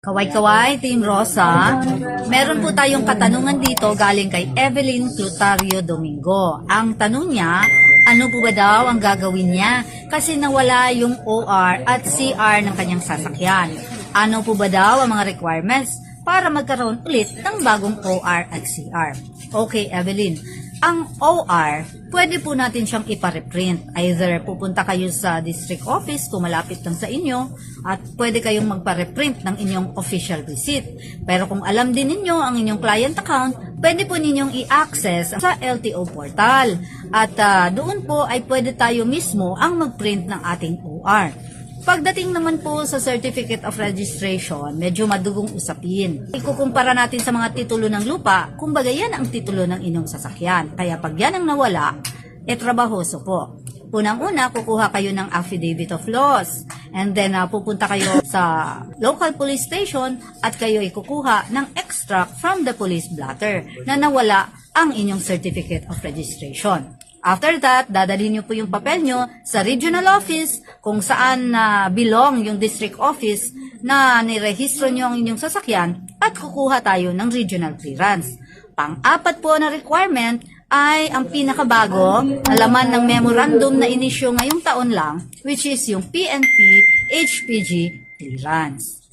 Kaway-kaway, Team Rosa. Meron po tayong katanungan dito galing kay Evelyn Clutario Domingo. Ang tanong niya, ano po ba daw ang gagawin niya kasi nawala yung OR at CR ng kanyang sasakyan? Ano po ba daw ang mga requirements para magkaroon ulit ng bagong OR at CR? Okay, Evelyn. Ang OR, pwede po natin siyang ipa-reprint. Either pupunta kayo sa district office kung malapit lang sa inyo at pwede kayong magpa-reprint ng inyong official receipt. Pero kung alam din ninyo ang inyong client account, pwede po ninyong i-access sa LTO portal. At doon po ay pwede tayo mismo ang mag-print ng ating OR. Pagdating naman po sa Certificate of Registration, medyo madugong usapin. Ikukumpara natin sa mga titulo ng lupa, kumbaga yan ang titulo ng inyong sasakyan. Kaya pag yan ang nawala, trabahoso po. Unang-una, kukuha kayo ng affidavit of loss. And then, pupunta kayo sa local police station at kayo ay kukuha ng extract from the police blotter na nawala ang inyong Certificate of Registration. After that, dadalhin nyo po yung papel nyo sa regional office kung saan belong yung district office na nirehistro nyo ang inyong sasakyan at kukuha tayo ng regional clearance. Pang-apat po na requirement ay ang pinakabago na laman ng memorandum na inisyo ngayong taon lang, which is yung PNP HPG clearance.